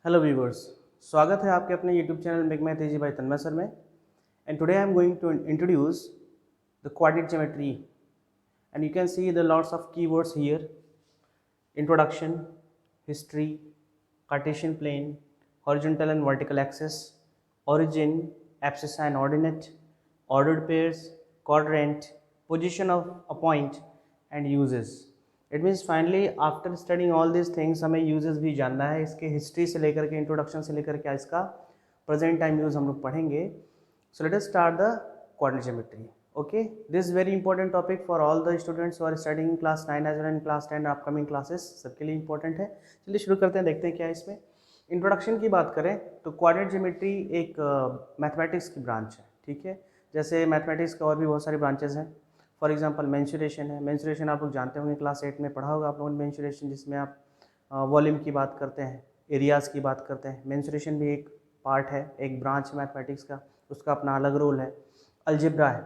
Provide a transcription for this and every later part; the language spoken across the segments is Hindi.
हेलो व्यूवर्स, स्वागत है आपके अपने YouTube channel make math easy by Tanmay sir में। And today I am going to introduce the coordinate geometry and you can see the lots of keywords here: introduction, history, Cartesian plane, horizontal and vertical axis, origin, abscissa and ordinate, ordered pairs, quadrant, position of a point and uses. It means finally after studying all this things हमें यूजेस भी जानना है। इसके हिस्ट्री से लेकर के इंट्रोडक्शन से लेकर के इसका प्रेजेंट टाइम यूज हम लोग पढ़ेंगे। So let us start the coordinate geometry. Okay, this very important topic for all the students who are studying in class 9 as well in class 10 upcoming classes, सबके लिए इंपॉर्टेंट है। चलिए शुरू करते हैं, देखते हैं क्या है इसमें। इंट्रोडक्शन की बात करें तो कोऑर्डिनेट ज्योमेट्री एक मैथमेटिक्स की ब्रांच है। ठीक है, जैसे मैथमेटिक्स के और भी बहुत सारी ब्रांचेज हैं। फॉर एग्जांपल मेंसुरेशन है। मेंसुरेशन आप लोग जानते होंगे, क्लास 8 में पढ़ा होगा आप लोगों ने मेंसुरेशन, जिसमें आप वॉल्यूम की बात करते हैं, एरियाज़ की बात करते हैं। मेंसुरेशन भी एक पार्ट है, एक ब्रांच है मैथमेटिक्स का, उसका अपना अलग रोल है। अलजेब्रा है,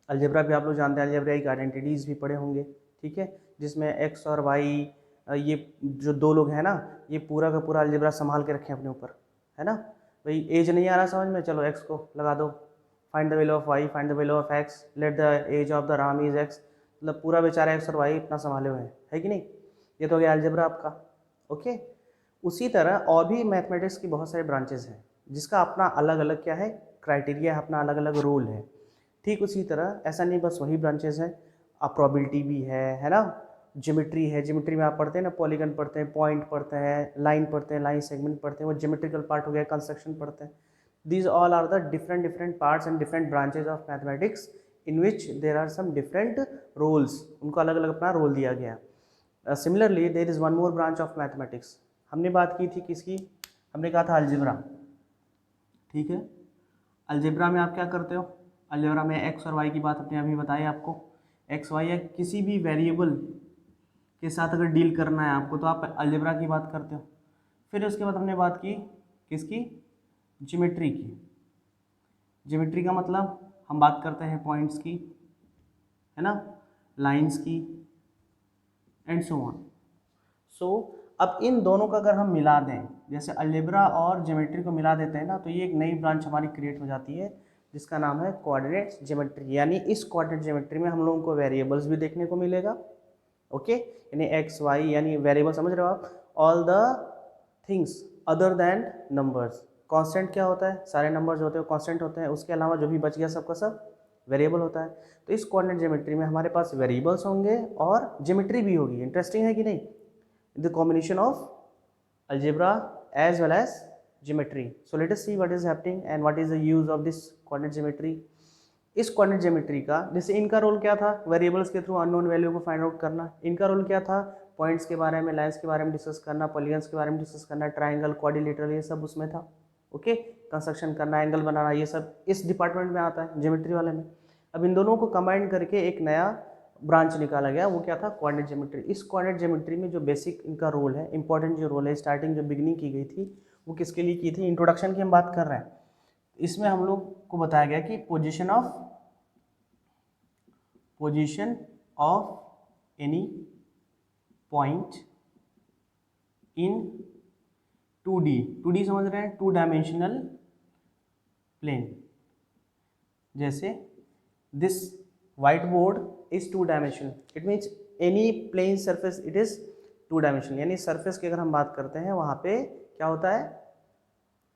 अलजेब्रा भी आप लोग जानते हैं, अलजेब्राइक आइडेंटिटीज़ भी पढ़े होंगे। ठीक है, जिसमें एक्स और वाई, ये जो दो लोग हैं ना, ये पूरा का पूरा अलजेब्रा संभाल के रखें अपने ऊपर, है ना। भाई एज नहीं आ रहा समझ में, चलो एक्स को लगा दो, find the value of y, find the value of x, let the age of the Ram is x. मतलब पूरा बेचारा एक्स और वाई इतना संभाले हुए हैं, है कि नहीं। ये तो हो गया अलजेब्रा आपका। ओके, उसी तरह और भी मैथमेटिक्स की बहुत सारे ब्रांचेज हैं, जिसका अपना अलग अलग क्या है, क्राइटेरिया है, अपना अलग अलग रोल है। ठीक उसी तरह ऐसा नहीं बस वही ब्रांचेज हैं, प्रोबेबिलिटी भी है ना। ज्योमेट्री है, ज्योमेट्री में आप पढ़ते हैं ना, पॉलीगन पढ़ते हैं, पॉइंट पढ़ते हैं, लाइन पढ़ते हैं, लाइन सेगमेंट पढ़ते हैं, वो ज्योमेट्रिकल पार्ट हो गया। कंस्ट्रक्शन पढ़ते हैं। These all are the different parts and different branches of mathematics in which there are some different roles. उनको अलग अलग अपना रोल दिया गया। Similarly there is one more branch of mathematics. हमने बात की थी किसकी, हमने कहा था अलजेब्रा। ठीक है, अलजेब्रा में आप क्या करते हो, अलजेब्रा में एक्स और वाई की बात अपने अभी बताई आपको। एक्स वाई या किसी भी वेरिएबल के साथ अगर डील करना है आपको, तो आप अलजेब्रा की बात करते हो। फिर उसके बाद हमने बात की किसकी, ज्योमेट्री की। ज्योमेट्री का मतलब हम बात करते हैं पॉइंट्स की, है ना, लाइंस की एंड सो ऑन। सो अब इन दोनों का अगर हम मिला दें, जैसे अलजेब्रा और ज्योमेट्री को मिला देते हैं ना, तो ये एक नई ब्रांच हमारी क्रिएट हो जाती है, जिसका नाम है कोऑर्डिनेट ज्योमेट्री। यानी इस कोऑर्डिनेट ज्योमेट्री में हम लोगों को वेरिएबल्स भी देखने को मिलेगा। ओके, यानी एक्स वाई, यानी वेरिएबल समझ रहे हो आप, all the things other than numbers. Constant क्या होता है, सारे नंबर्स होते हैं कांस्टेंट होते हैं, उसके अलावा जो भी बच गया सबका सब वेरिएबल होता है। तो इस कोऑर्डिनेट ज्योमेट्री में हमारे पास वेरिएबल्स होंगे और ज्योमेट्री भी होगी। इंटरेस्टिंग है कि नहीं, the combination of algebra as well as geometry. So let us see what is happening and what is the use of this coordinate geometry. इस कोऑर्डिनेट ज्योमेट्री का, जैसे इनका रोल क्या था, वेरिएबल्स के थ्रू अननोन वैल्यू को फाइंड आउट करना। इनका रोल क्या था, पॉइंट्स के बारे में, लाइंस के बारे में डिस्कस करना, पॉलीगन्स के बारे में डिस्कस करना, ट्राइंगल, क्वाड्रिलेटरल, ये सब उसमें था। ओके, कंस्ट्रक्शन करना, एंगल बनाना, ये सब इस डिपार्टमेंट में आता है, ज्योमेट्री वाले में। अब इन दोनों को कंबाइन करके एक नया ब्रांच निकाला गया, वो क्या था, कोऑर्डिनेट ज्योमेट्री। इस कोऑर्डिनेट ज्योमेट्री में जो बेसिक इनका रोल है, इंपॉर्टेंट जो रोल है, स्टार्टिंग जो बिगिनिंग की गई थी, वो किसके लिए की थी, इंट्रोडक्शन की हम बात कर रहे हैं। इसमें हम लोग को बताया गया कि position of any point in 2D समझ रहे हैं, 2 डायमेंशनल प्लेन। जैसे this white board is 2 dimensional, it means any plane surface it is 2 dimensional. यानी सरफेस की अगर हम बात करते हैं, वहाँ पे क्या होता है,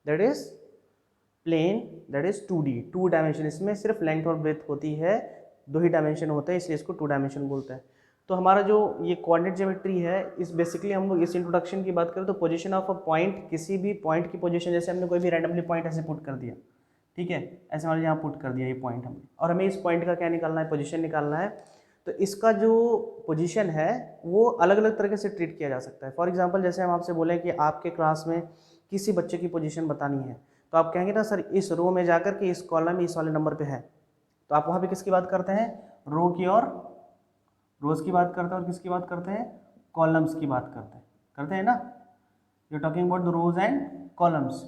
that is plane, that is 2D, 2 dimension. इसमें सिर्फ लेंथ और ब्रेथ होती है, 2 ही डायमेंशन होते हैं, इसलिए इसको 2 डायमेंशन बोलते हैं। तो हमारा जो ये कोऑर्डिनेट ज्योमेट्री है, इस बेसिकली हम लोग इस इंट्रोडक्शन की बात करें तो पोजीशन ऑफ अ पॉइंट, किसी भी पॉइंट की पोजीशन, जैसे हमने कोई भी रैंडमली पॉइंट ऐसे पुट कर दिया, ठीक है, ऐसे मान लीजिए यहाँ पुट कर दिया ये पॉइंट हमने, और हमें इस पॉइंट का क्या निकालना है, पोजीशन निकालना है। तो इसका जो पोजीशन है वो अलग अलग तरीके से ट्रीट किया जा सकता है। फॉर एग्जाम्पल, जैसे हम आपसे बोलें कि आपके क्लास में किसी बच्चे की पोजीशन बतानी है, तो आप कहेंगे ना, सर इस रो में जाकर के इस कॉलम में इस वाले नंबर पे है, तो आप वहाँ पे किसकी बात करते हैं, रो की और रोज की बात करते हैं, और किसकी बात करते हैं, कॉलम्स की बात करते हैं ना। You talking about the rows and columns.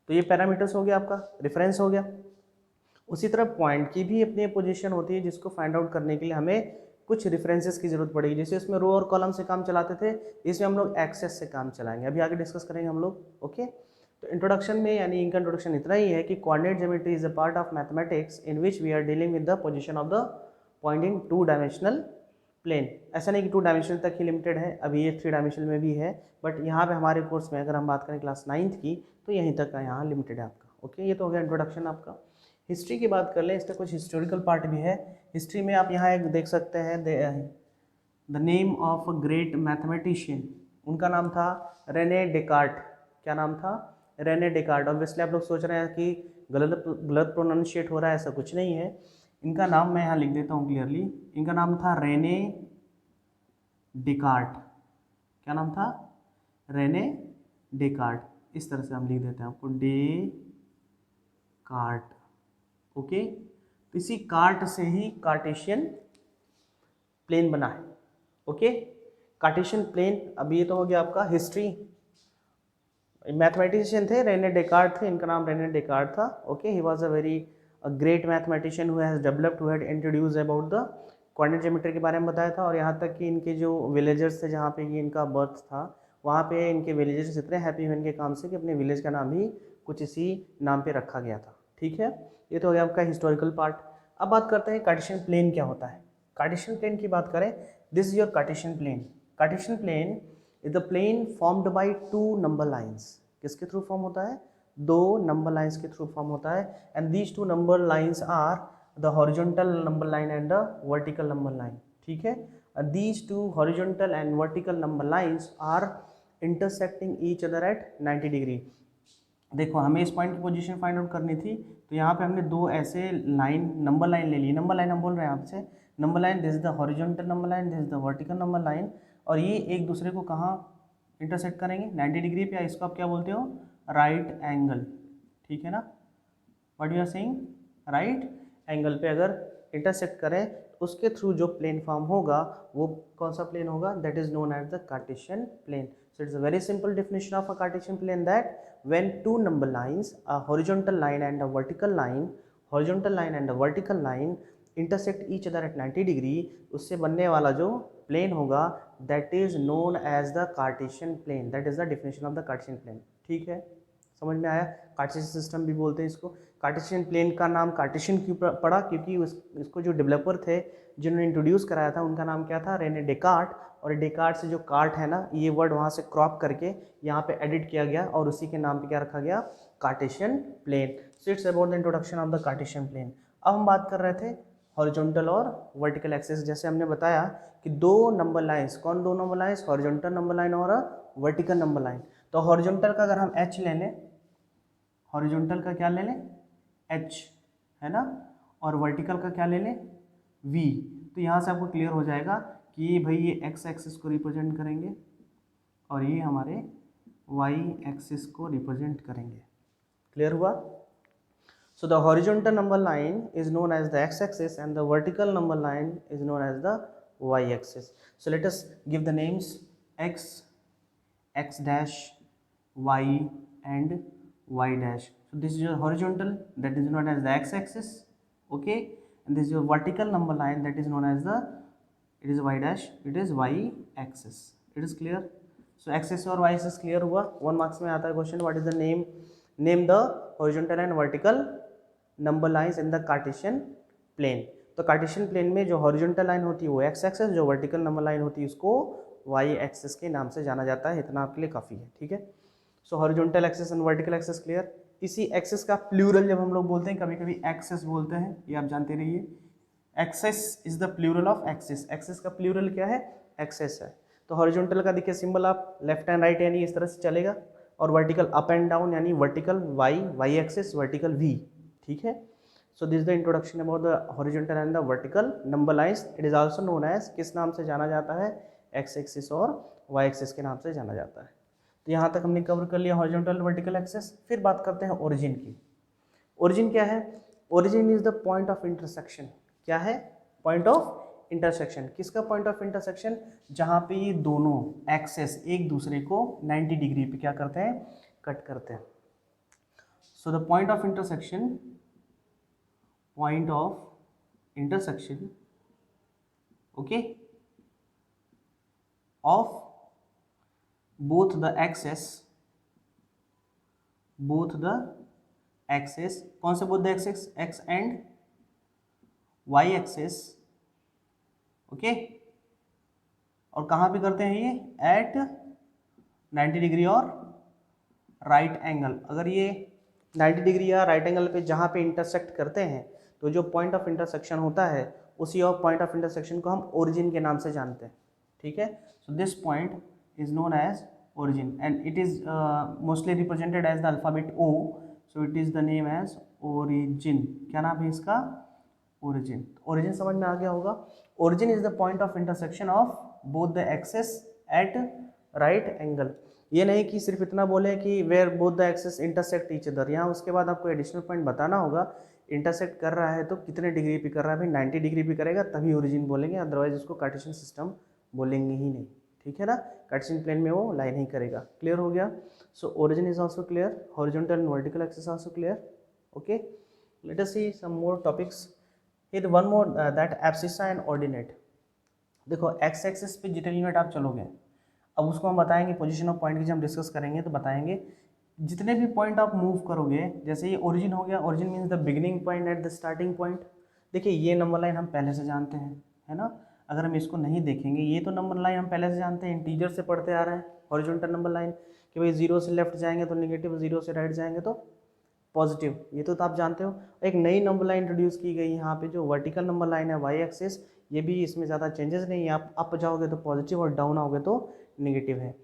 तो ये पैरामीटर्स हो गया, आपका रेफरेंस हो गया। उसी तरह पॉइंट की भी अपनी पोजीशन होती है, जिसको फाइंड आउट करने के लिए हमें कुछ रेफरेंसेस की ज़रूरत पड़ेगी। जैसे इसमें रो और कॉलम से काम चलाते थे, इसमें हम लोग एक्सेस से काम चलाएंगे, अभी आगे डिस्कस करेंगे हम लोग। ओके, तो इंट्रोडक्शन में यानी इनका इंट्रोडक्शन इतना ही है कि coordinate geometry is a part of mathematics in which we are dealing with the position of the point in 2 dimensional plane. ऐसा नहीं कि 2 डायमेंशनल तक ही लिमिटेड है, अभी ये 3 डायमेंशनल में भी है, बट यहाँ पे हमारे कोर्स में अगर हम बात करें क्लास 9th की तो यहीं तक का यहाँ लिमिटेड है आपका। ओके, ये तो हो गया इंट्रोडक्शन आपका। हिस्ट्री की बात कर लें, इसका कुछ हिस्टोरिकल पार्ट भी है। हिस्ट्री में आप यहाँ एक देख सकते हैं, the name of a great mathematician, उनका नाम था रेने डेकार्ट। क्या नाम था? Rene Descartes. ऑब्वियसली आप लोग सोच रहे हैं कि गलत गलत प्रोनाउंशिएट हो रहा है, ऐसा कुछ नहीं है। इनका नाम मैं यहाँ लिख देता हूँ क्लियरली, इनका नाम था रेने डेकार्ट। क्या नाम था? Rene Descartes. इस तरह से हम लिख देते हैं आपको, डेकार्ट। ओके, तो इसी कार्ट से ही कार्टेशियन प्लेन बना है। Okay, Cartesian plane. अब ये तो हो गया आपका हिस्ट्री। मैथमेटिशियन थे, रेने डेकार्ट थे, इनका नाम रेने डेकार्ट था। Okay, he was a very great mathematician who has developed, who had introduce about the coordinate geometry के बारे में बताया था। और यहाँ तक कि इनके जो विलेजर्स थे जहाँ पे ये इनका बर्थ था, वहाँ पे इनके विलेजर्स इतने हैप्पी हुए इनके काम से कि अपने विलेज का नाम ही कुछ इसी नाम पे रखा गया था। ठीक है, ये तो हो गया आपका हिस्टोरिकल पार्ट। अब बात करते हैं कार्टेशियन प्लेन क्या होता है। कार्टेशियन प्लेन की बात करें, this is your Cartesian plane. Cartesian plane is the plane formed by 2 number lines. किसके थ्रू फॉर्म होता है? 2 नंबर लाइंस के थ्रू फॉर्म होता है। And these 2 number lines are the horizontal number line and the vertical number line. ठीक है, these 2 horizontal and vertical number lines are intersecting each other at 90 degree. देखो, हमें इस पॉइंट की पोजीशन फाइंड आउट करनी थी, तो यहाँ पे हमने 2 ऐसे लाइन, नंबर लाइन ले ली। नंबर लाइन हम बोल रहे हैं आपसे, number line this is the horizontal number line, this is the vertical number line, और ये एक दूसरे को कहाँ इंटरसेक्ट करेंगे? 90 डिग्री पे। इसको आप क्या बोलते हो? Right angle. ठीक है ना, what you are saying? Right angle पे अगर इंटरसेक्ट करें तो उसके थ्रू जो प्लेन फॉर्म होगा वो कौन सा प्लेन होगा? That is known as the Cartesian plane. So it's a very simple definition of a Cartesian plane that when 2 number lines, a horizontal line and a vertical line intersect each other at 90 degree, उससे बनने वाला जो plane होगा that is known as the Cartesian plane. That is the definition of the Cartesian plane. ठीक है, समझ में आया? कार्टेशियन सिस्टम भी बोलते हैं इसको। कार्टेशियन प्लेन का नाम कार्टेशियन क्यों पड़ा? क्योंकि इसको जो डेवलपर थे, जिन्होंने इंट्रोड्यूस कराया था, उनका नाम क्या था? Rene Descartes. और डेकार्ट से जो कार्ट है ना, ये वर्ड वहाँ से क्रॉप करके यहाँ पे एडिट किया गया और उसी के नाम पे क्या रखा गया? Cartesian plane. So it's about the introduction of the Cartesian plane. अब हम बात कर रहे थे हॉरिजॉन्टल और वर्टिकल एक्सिस। जैसे हमने बताया कि 2 नंबर लाइंस, कौन 2 number lines? Horizontal number line और वर्टिकल नंबर लाइन। तो हॉरिजॉन्टल का अगर हम एच ले लें, हॉरिजॉन्टल का क्या ले लें? एच, है ना, और वर्टिकल का क्या ले लें? वी। तो यहाँ से आपको क्लियर हो जाएगा कि भाई ये एक्स एक्सिस को रिप्रेजेंट करेंगे और ये हमारे वाई एक्सिस को रिप्रेजेंट करेंगे। क्लियर हुआ? So the horizontal number line is known as the x axis and the vertical number line is known as the y axis. So let us give the names x, x dash, y and y dash. So this is your horizontal, that is known as the x-axis, okay, and this is your vertical number line, that is known as the, it is y dash, it is y-axis. It is clear? So axis और y-axis clear हुआ। 1 marks में आता है question, what is the name the horizontal and vertical number lines in the Cartesian plane। तो कार्टेशियन प्लेन में जो हॉरिजॉन्टल लाइन होती है वो एक्स एक्सिस, जो वर्टिकल नंबर लाइन होती है उसको वाई एक्सिस के नाम से जाना जाता है। इतना आपके लिए काफ़ी है, ठीक है। सो horizontal axis and vertical axis clear. इसी एक्सिस का प्लूरल जब हम लोग बोलते हैं, कभी कभी एक्सिस बोलते हैं, ये आप जानते रहिए। Axes is the plural of axis. Axis का प्लूरल क्या है? एक्सिस है। तो हॉरिजॉन्टल का देखिए सिंबल, आप लेफ्ट एंड राइट यानी इस तरह से चलेगा, और वर्टिकल अप एंड डाउन यानी वर्टिकल वाई एक्सिस, वर्टिकल वी। ठीक है, so this the introduction about the horizontal and the vertical number lines. It is also known as, किस नाम से जाना जाता है? एक्स एक्सिस और वाई एक्सिस के नाम से जाना जाता है। तो यहाँ तक हमने कवर कर लिया हॉरिजॉन्टल वर्टिकल एक्सिस। फिर बात करते हैं ओरिजिन की। ओरिजिन क्या है? Origin is the point of intersection. क्या है? Point of intersection. किसका पॉइंट ऑफ इंटरसेक्शन? जहाँ पे ये दोनों एक्सेस एक दूसरे को 90 डिग्री पे क्या करते हैं? कट करते हैं। So the point of intersection, okay, of both the axes, कौन से both the axes, x and y axis, okay. और कहाँ पे करते हैं ये, एट 90 डिग्री और राइट एंगल। अगर ये 90 डिग्री या राइट एंगल पे जहाँ पे इंटरसेक्ट करते हैं तो जो पॉइंट ऑफ इंटरसेक्शन होता है उसी ऑफ पॉइंट ऑफ इंटरसेक्शन को हम ओरिजिन के नाम से जानते हैं, ठीक है। So this point is known as origin and it is mostly represented as the alphabet O, so it is the name as origin। क्या नाम है इसका, origin। origin समझ में आ गया होगा। origin is the point of intersection of both the axes at right angle। ये नहीं कि सिर्फ इतना बोले कि where both the axes intersect each other, यहाँ उसके बाद आपको एडिशनल पॉइंट बताना होगा इंटरसेक्ट कर रहा है तो कितने डिग्री पे कर रहा है। भाई 90 डिग्री पे करेगा तभी ओरिजिन बोलेंगे, अदरवाइज उसको कार्टेशियन सिस्टम बोलेंगे ही नहीं, ठीक है ना। कार्टेशियन प्लेन में वो लाइन ही करेगा। क्लियर हो गया। So origin is also clear, horizontal and vertical axis also clear, okay. Let us see some more topics. Here one more that abscissa and ordinate. देखो एक्स एक्सिस पे जितने यूनिट आप चलोगे, अब उसको हम बताएंगे पोजीशन ऑफ पॉइंट की जब हम डिस्कस करेंगे तो बताएंगे जितने भी पॉइंट आप मूव करोगे, जैसे ये ओरिजिन हो गया, origin means the beginning point at the starting point. देखिए ये नंबर लाइन हम पहले से जानते हैं, है ना। अगर हम इसको नहीं देखेंगे, ये तो नंबर लाइन हम पहले से जानते हैं, इंटीजर से पढ़ते आ रहे हैं, हॉरिजॉन्टल नंबर लाइन कि भाई 0 से लेफ्ट जाएंगे तो नेगेटिव, 0 से राइट जाएंगे तो पॉजिटिव, ये तो आप जानते हो। एक नई नंबर लाइन इंट्रोड्यूस की गई यहाँ पे जो वर्टिकल नंबर लाइन है वाई एक्सिस, ये भी इसमें ज़्यादा चेंजेस नहीं है, आप अप जाओगे तो पॉजिटिव और डाउन आओगे तो नेगेटिव है।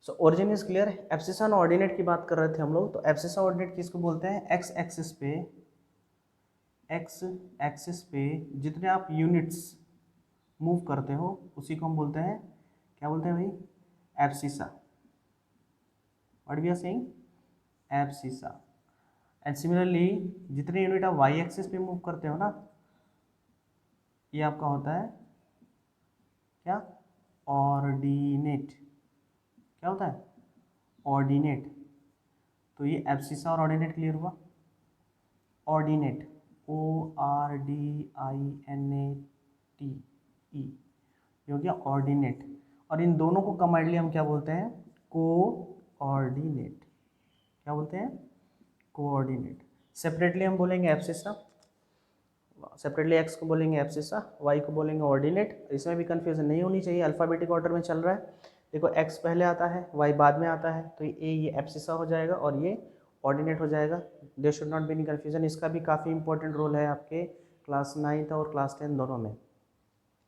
सो ओरिजिन इज क्लियर। एब्सिसा और ऑर्डिनेट की बात कर रहे थे हम लोग, तो एब्सिसा ऑर्डिनेट किसको बोलते हैं, एक्स एक्सिस पे जितने आप यूनिट्स मूव करते हो उसी को हम बोलते हैं, क्या बोलते हैं भाई, abscissa. What we are saying, abscissa. And similarly जितने यूनिट आप वाई एक्सिस पे मूव करते हो ना, ये आपका होता है क्या, ऑर्डिनेट। क्या होता है, ऑर्डिनेट। तो ये एब्सिसा और ऑर्डिनेट क्लियर हुआ। ऑर्डिनेट, ORDINATE, ये हो गया ऑर्डिनेट। और इन दोनों को कंबाइंडली हम क्या बोलते हैं, कोऑर्डिनेट। क्या बोलते हैं, कोऑर्डिनेट। सेपरेटली हम बोलेंगे एब्सिसा, सेपरेटली एक्स को बोलेंगे एब्सिसा, वाई को बोलेंगे ऑर्डिनेट। इसमें भी कंफ्यूजन नहीं होनी चाहिए, अल्फ़ाबेटिक ऑर्डर में चल रहा है। देखो एक्स पहले आता है, वाई बाद में आता है, तो ये एब्सिसा हो जाएगा और ये ऑर्डिनेट हो जाएगा। There should not be any confusion. इसका भी काफ़ी इंपॉर्टेंट रोल है आपके क्लास 9th और क्लास 10 दोनों में।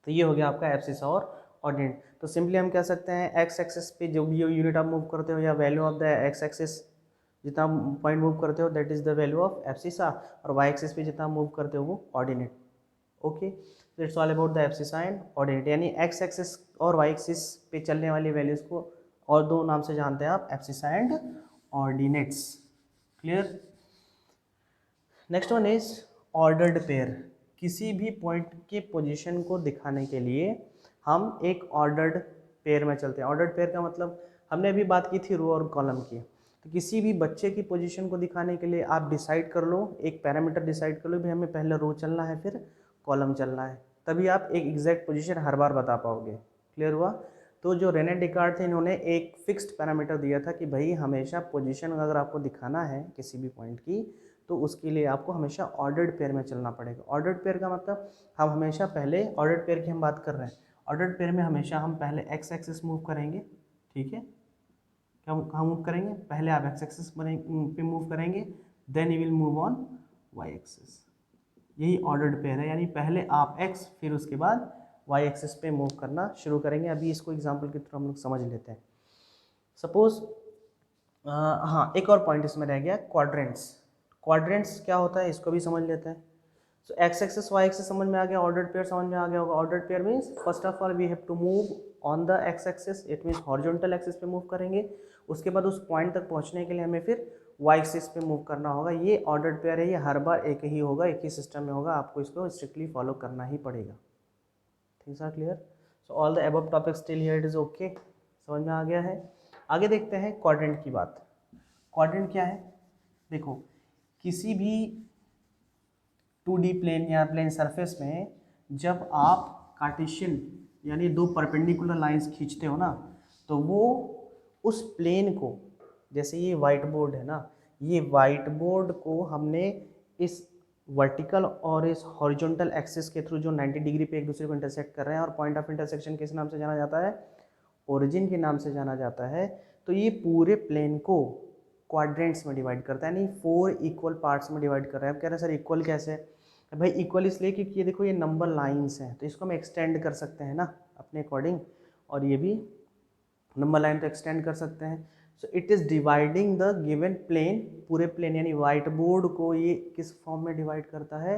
तो ये हो गया आपका एब्सिसा और ऑर्डिनेट। तो सिंपली हम कह सकते हैं एक्स एक्सिस पे जो भी यूनिट आप मूव करते हो या value of the x axis जितना पॉइंट मूव करते हो that is the value of abscissa, और वाई एक्सिस पे जितना मूव करते हो वो ordinate, okay. It's all about the abscissa and ordinate. यानी एक्स एक्सिस और वाई एक्सिस पे चलने वाली वैल्यूज़ को और दो नाम से जानते हैं आप, abscissa and ordinates. Clear. Next one is ordered pair. किसी भी पॉइंट के पोजीशन को दिखाने के लिए हम एक ऑर्डर्ड पेयर में चलते हैं। ऑर्डर्ड पेयर का मतलब हमने अभी बात की थी रो और कॉलम की। तो किसी भी बच्चे की पोजीशन को दिखाने के लिए आप डिसाइड कर लो, एक पैरामीटर डिसाइड कर लो भी हमें पहले रो चलना है फिर कॉलम चलना है, तभी आप एक एग्जैक्ट पोजीशन हर बार बता पाओगे। क्लियर हुआ। तो जो रेने डिकार्ड थे इन्होंने एक फिक्स्ड पैरामीटर दिया था कि भाई हमेशा पोजीशन अगर आपको दिखाना है किसी भी पॉइंट की तो उसके लिए आपको हमेशा ऑर्डर्ड पेयर में चलना पड़ेगा। ऑर्डर्ड पेयर का मतलब हम हमेशा पहले ऑर्डर्ड पेयर की हम बात कर रहे हैं, ऑर्डर्ड पेयर में हमेशा हम पहले एक्स एक्सिस मूव करेंगे, ठीक है। क्या कहाँ मूव करेंगे, पहले आप एक्स एक्सिस पे मूव करेंगे, then you will move on y axis. यही ऑर्डर्ड पेयर है, यानी पहले आप एक्स फिर उसके बाद वाई एक्सिस पे मूव करना शुरू करेंगे। अभी इसको एग्जाम्पल के थ्रू हम लोग समझ लेते हैं। सपोज हाँ एक और पॉइंट इसमें रह गया, क्वाड्रेंट्स। क्वाड्रेंट्स क्या होता है इसको भी समझ लेते हैं। सो एक्स एक्सिस वाई एक्सिस समझ में आ गया, ऑर्डर्ड पेयर समझ में आ गया होगा। Ordered pair means first of all we have to move on the x axis, it means horizontal axis पे मूव करेंगे। उसके बाद उस पॉइंट तक पहुंचने के लिए हमें फिर वाई एक्सिस पे मूव करना होगा। ये ऑर्डर्ड पेयर है, ये हर बार एक ही होगा, एक ही सिस्टम में होगा, आपको इसको स्ट्रिक्टली फॉलो करना ही पड़ेगा। Things are clear. So all the above topics till here it is okay, समझ में आ गया है। आगे देखते हैं क्वाड्रेंट की बात। क्वाड्रेंट क्या है, देखो किसी भी 2D प्लेन या प्लेन सरफेस में जब आप कार्टेशियन यानी दो परपेंडिकुलर लाइंस खींचते हो ना, तो वो उस प्लेन को, जैसे ये वाइट बोर्ड है ना, ये वाइट बोर्ड को हमने इस वर्टिकल और इस हॉरिजॉन्टल एक्सिस के थ्रू जो 90 डिग्री पे एक दूसरे को इंटरसेक्ट कर रहे हैं, और पॉइंट ऑफ इंटरसेक्शन किस नाम से जाना जाता है, ओरिजिन के नाम से जाना जाता है। तो ये पूरे प्लेन को क्वाड्रेंट्स में डिवाइड करता है, यानी 4 इक्वल पार्ट्स में डिवाइड कर रहा है। आप कह रहे हैं सर इक्वल कैसे? भाई इक्वल इसलिए क्योंकि ये देखो ये नंबर लाइंस हैं, तो इसको हम एक्सटेंड कर सकते हैं ना अपने अकॉर्डिंग, और ये भी नंबर लाइन तो एक्सटेंड कर सकते हैं। So it is dividing the given plane, पूरे प्लेन यानी वाइट बोर्ड को ये किस फॉर्म में डिवाइड करता है,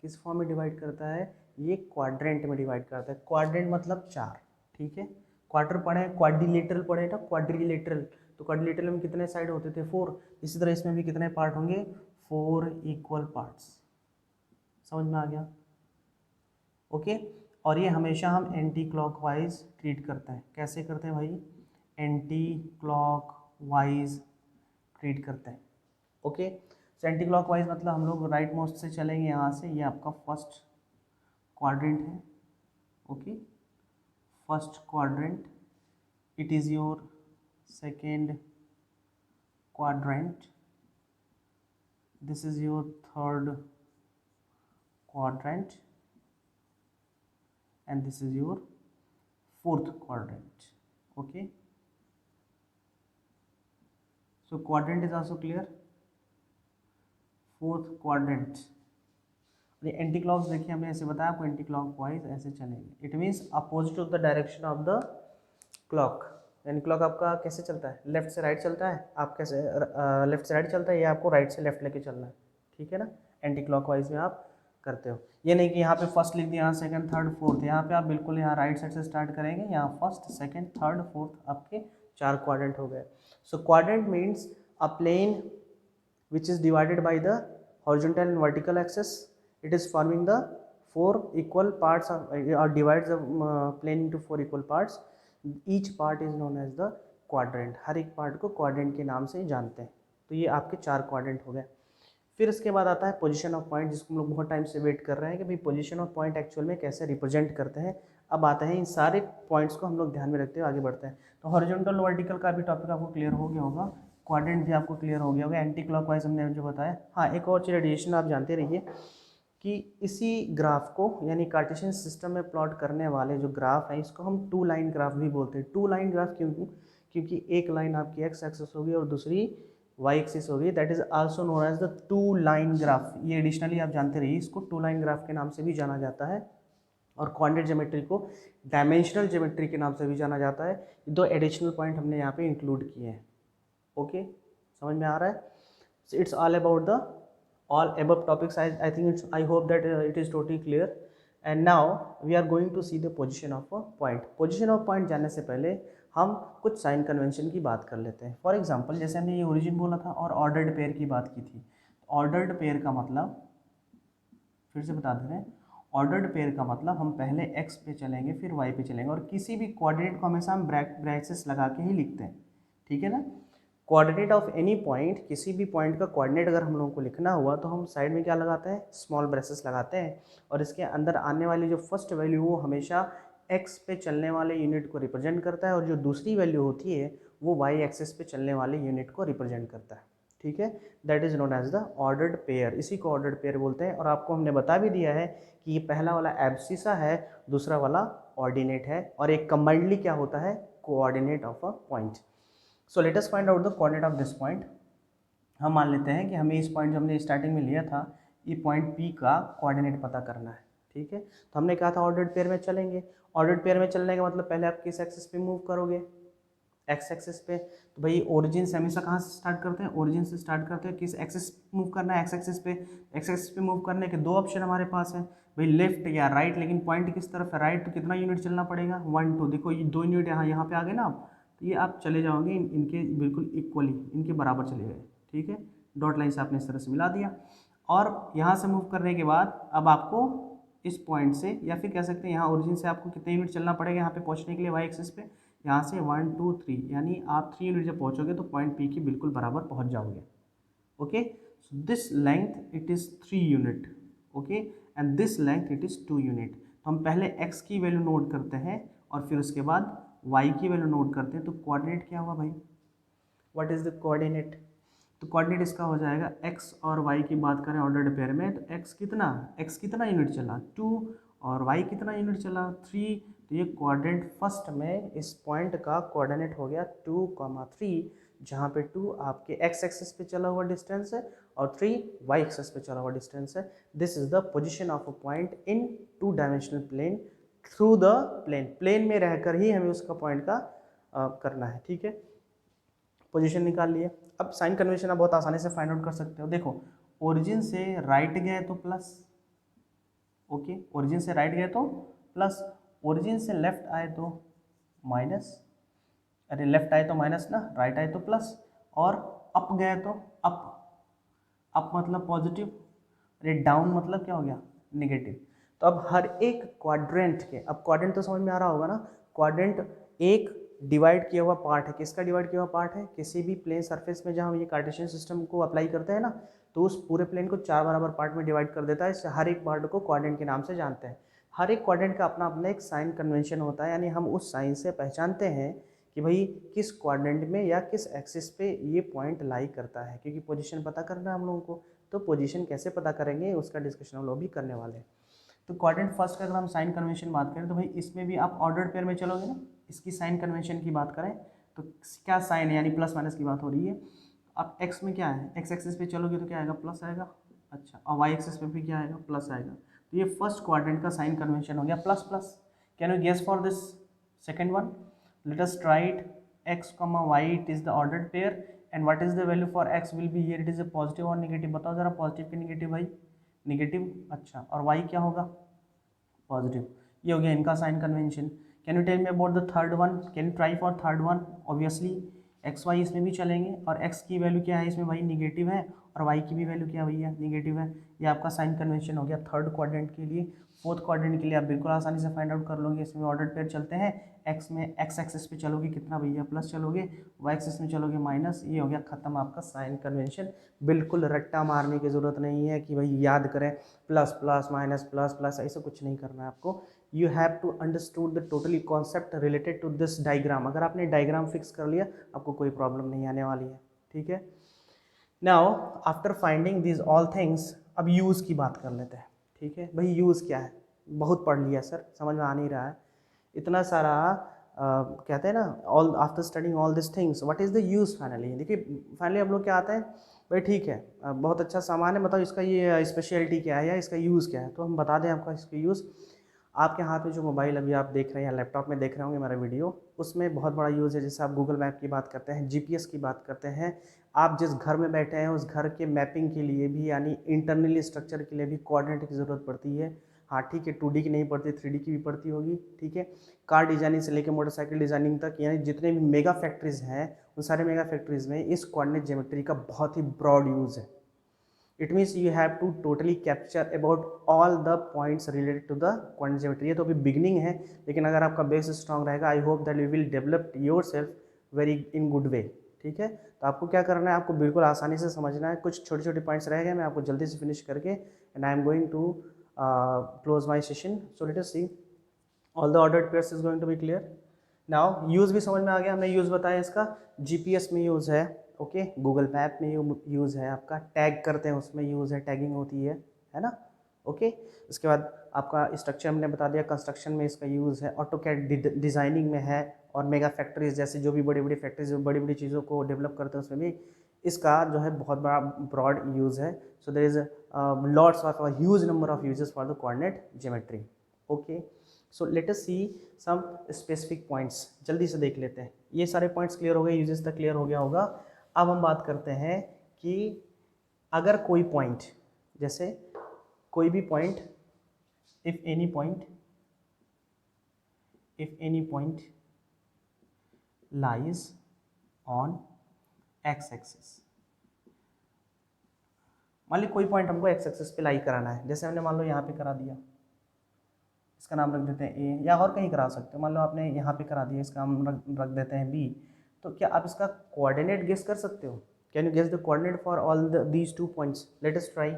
किस फॉर्म में डिवाइड करता है, ये क्वाड्रेंट में डिवाइड करता है। क्वाड्रेंट मतलब 4, ठीक है। क्वार्टर पढ़े, क्वाड्रिलेटरल पढ़े ना, क्वाड्रिलेटरल, तो क्वाड्रिलेटरल में कितने साइड होते थे, 4। इसी तरह इसमें भी कितने पार्ट होंगे, 4 इक्वल पार्ट्स। समझ में आ गया? ओके। और ये हमेशा हम एंटी क्लॉकवाइज ट्रीट करते हैं। कैसे करते हैं भाई? एंटी क्लॉकवाइज ट्रीट करते हैं। ओके। सो एंटी क्लॉकवाइज मतलब हम लोग राइट मोस्ट से चलेंगे यहाँ से, ये आपका फर्स्ट क्वाड्रेंट है। Okay, first quadrant, it is your second quadrant, this is your third quadrant, and this is your fourth quadrant. Okay, so quadrant is also clear. fourth quadrant, anti clock देखिए हमने ऐसे बताया आपको, एंटी क्लॉक वाइज ऐसे चलेंगे। It means opposite of the direction of the clock, यानी क्लॉक आपका कैसे चलता है, लेफ्ट से राइट चलता है, आप कैसे लेफ्ट से राइट चलता है, या आपको राइट से लेफ्ट लेके चलना है, ठीक है ना। एंटी क्लॉकवाइज में आप करते हो, ये नहीं कि यहाँ पे फर्स्ट लिख दिया, यहाँ सेकंड थर्ड फोर्थ, यहाँ पे आप बिल्कुल यहाँ राइट साइड से स्टार्ट करेंगे, यहाँ फर्स्ट सेकंड थर्ड फोर्थ, आपके 4 क्वाड्रेंट हो गए। So quadrant means a plane which is divided by the horizontal and vertical axis, it is forming the 4 equal parts of, or divides the plane into 4 equal parts. Each part is known as the quadrant. हर एक पार्ट को क्वाड्रेंट के नाम से जानते हैं। तो ये आपके 4 क्वाड्रेंट हो गए। फिर इसके बाद आता है पोजीशन ऑफ पॉइंट, जिसको हम लोग बहुत टाइम से वेट कर रहे हैं कि भाई पोजीशन ऑफ पॉइंट एक्चुअल में कैसे रिप्रेजेंट करते हैं। अब आते हैं इन सारे पॉइंट्स को हम लोग ध्यान में रखते हुए आगे बढ़ते हैं। तो हॉरिजॉन्टल वर्टिकल का भी टॉपिक आपको क्लियर हो गया होगा, क्वाड्रेंट भी आपको क्लियर हो गया होगा, एंटी क्लॉकवाइज हमने जो बताया। हाँ, एक और चीज़ एडिशन आप जानते रहिए कि इसी ग्राफ को यानी कार्टेशियन सिस्टम में प्लॉट करने वाले जो ग्राफ है, इसको हम 2 लाइन ग्राफ भी बोलते हैं। 2 लाइन ग्राफ क्यों? क्योंकि एक लाइन आपकी एक्स एक्सिस होगी और दूसरी वाई एक्सिस होगी, that is also known as the 2 line graph. ये एडिशनली आप जानते रहिए, इसको 2 लाइन ग्राफ के नाम से भी जाना जाता है, और कोऑर्डिनेट ज्योमेट्री को डायमेंशनल ज्योमेट्री के नाम से भी जाना जाता है। 2 एडिशनल पॉइंट हमने यहाँ पे इंक्लूड किए हैं। ओके, समझ में आ रहा है? So it's all about the all above topics. I think I hope that it is totally clear, and now we are going to see the position of a point. Position of point जानने से पहले हम कुछ साइन कन्वेंशन की बात कर लेते हैं। फॉर एग्जांपल जैसे हमने ये ओरिजिन बोला था और ऑर्डर्ड पेयर की बात की थी। ऑर्डर्ड पेयर का मतलब, फिर से बता दे रहे हैं, ऑर्डर्ड पेयर का मतलब हम पहले x पे चलेंगे फिर y पे चलेंगे, और किसी भी कोऑर्डिनेट को हमेशा हम ब्रैकेट्स लगा के ही लिखते हैं, ठीक है ना। कोऑर्डिनेट ऑफ एनी पॉइंट, किसी भी पॉइंट का कोऑर्डिनेट अगर हम लोगों को लिखना हुआ तो हम साइड में क्या लगाते हैं, स्मॉल ब्रेसेस लगाते हैं, और इसके अंदर आने वाली जो फर्स्ट वैल्यू वो हमेशा एक्स पे चलने वाले यूनिट को रिप्रेजेंट करता है, और जो दूसरी वैल्यू होती है वो वाई एक्सिस पे चलने वाले यूनिट को रिप्रेजेंट करता है, ठीक है। That is known as the ordered pair, इसी को ऑर्डर्ड पेयर बोलते हैं। और आपको हमने बता भी दिया है कि ये पहला वाला एब्सिसा है, दूसरा वाला ऑर्डिनेट है, और एक कंबाइंडली क्या होता है, coordinate of a point. So let us find out the coordinate of this point. हम मान लेते हैं कि हमें इस पॉइंट जो हमने स्टार्टिंग में लिया था, ये पॉइंट P का कोऑर्डिनेट पता करना है, ठीक है। तो हमने कहा था ऑर्डर्ड पेयर में चलेंगे। ऑर्डर्ड पेयर में चलने का मतलब पहले आप किस एक्सिस पे मूव करोगे, एक्स एक्सिस पे। तो भाई ओरिजिन से हमेशा कहाँ से स्टार्ट करते हैं, ओरिजिन से स्टार्ट करते हैं। किस एक्सिस मूव करना है, एक्स एक्सिस पे। एक्स एक्सिस पे मूव करने के 2 ऑप्शन हमारे पास है, भाई लेफ्ट या राइट, लेकिन पॉइंट किस तरफ है, राइट। तो कितना यूनिट चलना पड़ेगा, 1 2। देखो ये 2 यूनिट यहाँ पे आ गए ना आप, तो ये आप चले जाओगे इनके बिल्कुल इक्वली, इनके बराबर चले गए, ठीक है। डॉट लाइन से आपने इस तरह से मिला दिया, और यहाँ से मूव करने के बाद अब आपको इस पॉइंट से, या फिर कह सकते हैं यहाँ ओरिजिन से आपको कितने यूनिट चलना पड़ेगा यहाँ पे पहुँचने के लिए वाई एक्सिस पे, यहाँ से 1 2 3, यानी आप 3 यूनिट जब पहुँचोगे तो पॉइंट P की बिल्कुल बराबर पहुँच जाओगे। Okay, so this length it is 3 unit, okay, and this length it is 2 unit. तो हम पहले x की वैल्यू नोट करते हैं और फिर उसके बाद y की वैल्यू नोट करते हैं। तो कोऑर्डिनेट क्या हुआ भाई, व्हाट इज द कोऑर्डिनेट? तो कोऑर्डिनेट इसका हो जाएगा x और y की बात करें ऑर्डर्ड पेयर में, तो x कितना यूनिट चला 2 और y कितना यूनिट चला 3। तो ये कोऑर्डिनेट फर्स्ट में इस पॉइंट का कोऑर्डिनेट हो गया 2,3, जहाँ पे 2 आपके x एक्सिस पे चला हुआ डिस्टेंस है और 3 y एक्सिस पे चला हुआ डिस्टेंस है। This is the position of a point in 2 dimensional plane through the plane में रहकर ही हमें उसका पॉइंट का करना है। ठीक है, पोजीशन निकाल लिए। अब साइन कन्वेंशन आप बहुत आसानी से फाइंड आउट कर सकते हो। देखो ओरिजिन से राइट गए तो प्लस, ओके, ओरिजिन से राइट गए तो प्लस, ओरिजिन से लेफ्ट आए तो माइनस, अरे लेफ्ट आए तो माइनस ना, राइट आए तो प्लस, और अप गए तो अप मतलब पॉजिटिव, अरे डाउन मतलब क्या हो गया नेगेटिव। तो अब हर एक क्वाड्रेंट के, अब क्वाड्रेंट तो समझ में आ रहा होगा ना, क्वाड्रेंट एक डिवाइड किया हुआ पार्ट है। किसका डिवाइड किया हुआ पार्ट है? किसी भी प्लेन सरफेस में जहाँ हम ये कार्टेशियन सिस्टम को अप्लाई करते हैं ना, तो उस पूरे प्लेन को 4 बराबर पार्ट में डिवाइड कर देता है। इससे हर एक पार्ट को क्वाड्रेंट के नाम से जानते हैं। हर एक क्वाड्रेंट का अपना अपना एक साइन कन्वेंशन होता है, यानी हम उस साइन से पहचानते हैं कि भाई किस क्वाड्रेंट में या किस एक्सिस पे ये पॉइंट लाई करता है, क्योंकि पोजीशन पता करना है हम लोगों को। तो पोजीशन कैसे पता करेंगे उसका डिस्कशन हम लोग भी करने वाले हैं। तो क्वाड्रेंट फर्स्ट का अगर हम साइन कन्वेंशन बात करें तो भाई इसमें भी आप ऑर्डर्ड पेयर में चलोगे ना। इसकी साइन कन्वेंशन की बात करें तो क्या साइन है, यानी प्लस माइनस की बात हो रही है। अब एक्स में क्या है, एक्स एक्सिस पे चलोगे तो क्या आएगा, प्लस आएगा। अच्छा, और वाई एक्सिस पे भी क्या आएगा, प्लस आएगा। तो ये फर्स्ट क्वाड्रेंट का साइन कन्वेंशन हो गया plus plus. Can you guess for this second one? let us try it, x comma y it is the ordered pair and what is the value for x will be here, it is a positive और नेगेटिव। बताओ जरा पॉजिटिव की नेगेटिव भाई, नेगेटिव। अच्छा, और y क्या होगा, पॉजिटिव। ये हो गया इनका sign convention. Can you tell me about the third one? Can you try for third one? Obviously x y इसमें भी चलेंगे और x की वैल्यू क्या है इसमें भाई, निगेटिव है, और y की भी वैल्यू क्या भैया, निगेटिव है। ये आपका साइन कन्वेंशन हो गया थर्ड क्वाड्रेंट के लिए। फोर्थ क्वाड्रेंट के लिए आप बिल्कुल आसानी से फाइंड आउट कर लोगे। इसमें ऑर्डर्ड पेयर चलते हैं, एक्स में एक्स एक्सिस पे चलोगे कितना भैया, प्लस चलोगे, वाई एक्सिस में चलोगे माइनस। ये हो गया खत्म आपका साइन कन्वेंशन। बिल्कुल रट्टा मारने की ज़रूरत नहीं है कि भाई याद करें plus plus minus plus plus, ऐसा कुछ नहीं करना है आपको। You have to understood the totally concept related to this diagram. अगर आपने डायग्राम फिक्स कर लिया आपको कोई प्रॉब्लम नहीं आने वाली है। ठीक है, now after finding this all things, अब यूज़ की बात कर लेते हैं। ठीक है भाई, यूज़ क्या है, बहुत पढ़ लिया सर, समझ में आ नहीं रहा है इतना सारा। कहते हैं ना, all after studying all this things what is the use finally. देखिए फाइनली हम लोग क्या आता है भाई, ठीक है बहुत अच्छा सामान है, बताओ इसका ये स्पेशलिटी क्या है या इसका यूज़ क्या है। तो हम बता दें आपका इसका यूज़। आपके हाथ में जो मोबाइल अभी आप देख रहे हैं या लैपटॉप में देख रहे होंगे मेरा वीडियो, उसमें बहुत बड़ा यूज़ है। जैसे आप गूगल मैप की बात करते हैं, जीपीएस की बात करते हैं, आप जिस घर में बैठे हैं उस घर के मैपिंग के लिए भी, यानी इंटरनली स्ट्रक्चर के लिए भी कोऑर्डिनेट की ज़रूरत पड़ती है। हाँ ठीक है, 2D की नहीं पड़ती, 3D की भी पड़ती होगी। ठीक है, कार डिजाइनिंग से लेकर मोटरसाइकिल डिजाइनिंग तक, यानी जितने भी मेगा फैक्ट्रीज़ हैं उन सारे मेगा फैक्ट्रीज़ में इस कोऑर्डिनेट ज्योमेट्री का बहुत ही ब्रॉड यूज़ है। It means you have to totally capture about all the points related to the coordinate geometry. ये तो अभी बिगनिंग है, लेकिन अगर आपका बेस स्ट्रॉन्ग रहेगा, I hope that you will develop your self very in good way. ठीक है, तो आपको क्या करना है, आपको बिल्कुल आसानी से समझना है। कुछ छोटे छोटे पॉइंट्स रह गए, मैं आपको जल्दी से फिनिश करके and I am going to close my session. So let us see all the ordered pairs is going to be clear. Now use भी समझ में आ गया, हमने यूज़ बताया इसका। जीपीएस में यूज़ है, ओके, गूगल मैप में यूज़ है, आपका टैग करते हैं उसमें यूज़ है, टैगिंग होती है ना, ओके। उसके बाद आपका स्ट्रक्चर हमने बता दिया, कंस्ट्रक्शन में इसका यूज़ है, ऑटोकैड डिज़ाइनिंग में है, और मेगा फैक्ट्रीज जैसे जो भी बड़ी बड़ी फैक्ट्रीज बड़ी बड़ी चीज़ों को डेवलप करते हैं उसमें भी इसका जो है बहुत बड़ा ब्रॉड यूज़ है। So there is lots of huge number of uses for the coordinate geometry. Okay, so let us see some specific points, जल्दी से देख लेते हैं। ये सारे पॉइंट्स क्लियर हो गए, यूजेस तक क्लियर हो गया होगा। अब हम बात करते हैं कि अगर कोई पॉइंट, जैसे कोई भी point, if any point lies on x axis, मान ली कोई पॉइंट हमको एक्स एक्सिस पे लाई कराना है, जैसे हमने मान लो यहाँ पे करा दिया, इसका नाम रख देते हैं ए, या और कहीं करा सकते हो, मान लो आपने यहाँ पे करा दिया, इसका नाम रख देते हैं बी। तो क्या आप इसका कोऑर्डिनेट गेस कर सकते हो? Can you guess the coordinate for all these 2 points? Let us try.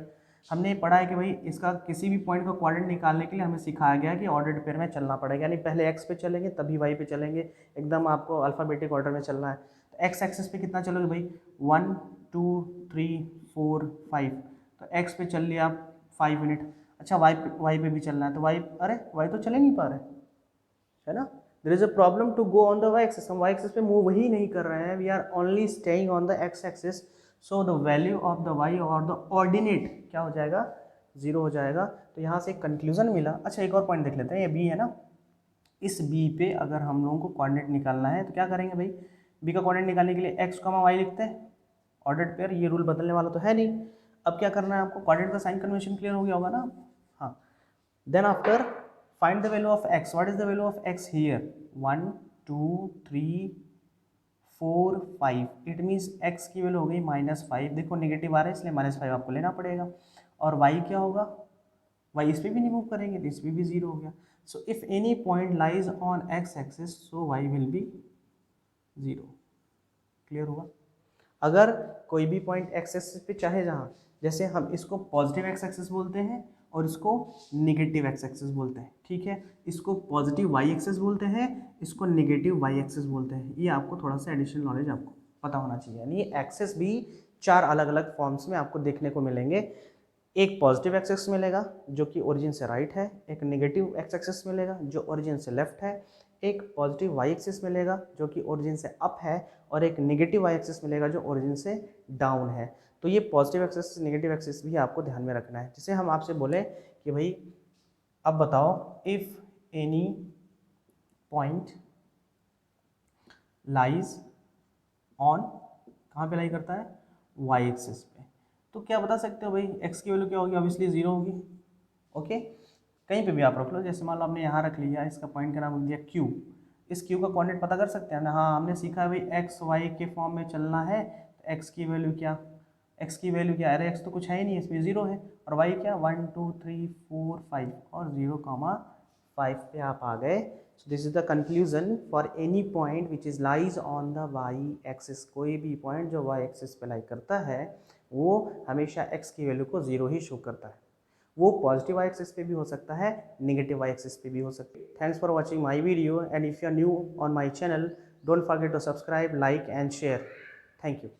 हमने पढ़ा है कि भाई इसका किसी भी पॉइंट का कोऑर्डिनेट निकालने के लिए हमें सिखाया गया कि ऑर्डर्ड पेयर में चलना पड़ेगा, यानी पहले एक्स पे चलेंगे तभी वाई पे चलेंगे, एकदम आपको अल्फ़ाबेटिक ऑर्डर में चलना है। तो एक्स एक्सिस पे कितना चलोगे भाई, 1 2 3 4 5, तो एक्स पे चल लिया आप 5 यूनिट। अच्छा वाई पे भी चलना है, तो वाई, अरे वाई तो चले नहीं पा रहे, है ना, there is a problem to go on the y axis, हम वाई एक्सिस पे मूव ही नहीं कर रहे हैं, we are only staying on the x axis, so the value of the y और द ऑर्डिनेट क्या हो जाएगा, 0 हो जाएगा। तो यहाँ से एक कंक्लूजन मिला। अच्छा एक और पॉइंट देख लेते हैं, ये बी है ना, इस बी पे अगर हम लोगों को कोऑर्डिनेट निकालना है तो क्या करेंगे भाई, बी का कोऑर्डिनेट निकालने के लिए एक्स कॉमा वाई लिखते हैं, ऑर्डर्ड पेयर, ये रूल बदलने वाला तो है नहीं। अब क्या करना है आपको, कोऑर्डिनेट का साइन कन्वेंशन क्लियर हो गया होगा ना, हाँ। Then after find the value of x, what is the value of x here, 1 2 3 4 5, it means x की वैल्यू हो गई -5, देखो नेगेटिव आ रहा है इसलिए -5 आपको लेना पड़ेगा। और वाई क्या होगा, वाई इस पर भी नहीं मूव करेंगे तो इस पर भी 0 हो गया। So if any point lies on x axis so y will be 0, clear हुआ। अगर कोई भी पॉइंट एक्स एक्सिस पे चाहे जहाँ, जैसे हम इसको पॉजिटिव एक्स एक्सिस बोलते हैं और इसको नेगेटिव एक्स एक्सिस बोलते हैं, ठीक है, इसको पॉजिटिव वाई एक्सिस बोलते हैं, इसको नेगेटिव वाई एक्सिस बोलते हैं, ये आपको थोड़ा सा एडिशनल नॉलेज आपको पता होना चाहिए। यानी ये एक्सिस भी 4 अलग अलग फॉर्म्स में आपको देखने को मिलेंगे, एक पॉजिटिव एक्स एक्सिस मिलेगा जो कि ओरिजिन से राइट है, एक नेगेटिव एक्स एक्सिस मिलेगा जो ओरिजिन से लेफ्ट है, एक पॉजिटिव वाई एक्सिस मिलेगा जो कि ओरिजिन से अप है, और एक नेगेटिव वाई एक्सिस मिलेगा जो ओरिजिन से डाउन है। तो ये पॉजिटिव एक्सिस नेगेटिव एक्सिस भी आपको ध्यान में रखना है। जैसे हम आपसे बोले कि भाई अब बताओ, if any point lies on, कहाँ पे लाई करता है, वाई एक्सिस पे, तो क्या बता सकते हो भाई एक्स की वैल्यू क्या होगी, ऑब्वियसली 0 होगी। ओके, कहीं पे भी आप रख लो, जैसे मान लो आपने यहाँ रख लिया, इसका पॉइंट का नाम रख दिया क्यू, इस क्यू का कोऑर्डिनेट पता कर सकते हैं ना, हाँ हमने सीखा है भाई एक्स वाई के फॉर्म में चलना है, तो एक्स की वैल्यू क्या, एक्स की वैल्यू क्या, अरे एक्स तो कुछ है ही नहीं, इसमें 0 है, और वाई क्या 1 2 3 4 5, और 0,5 पे आप आ गए। So this is the conclusion for any point which is lies on the y axis, कोई भी पॉइंट जो वाई एक्सिस पे लाई करता है वो हमेशा एक्स की वैल्यू को 0 ही शो करता है, वो पॉजिटिव वाई एक्सिस पे भी हो सकता है, नेगेटिव वाई एक्सिस पे भी हो सकता है। Thanks for watching my video, and if you are new on my channel don't forget to subscribe, like and share. Thank you.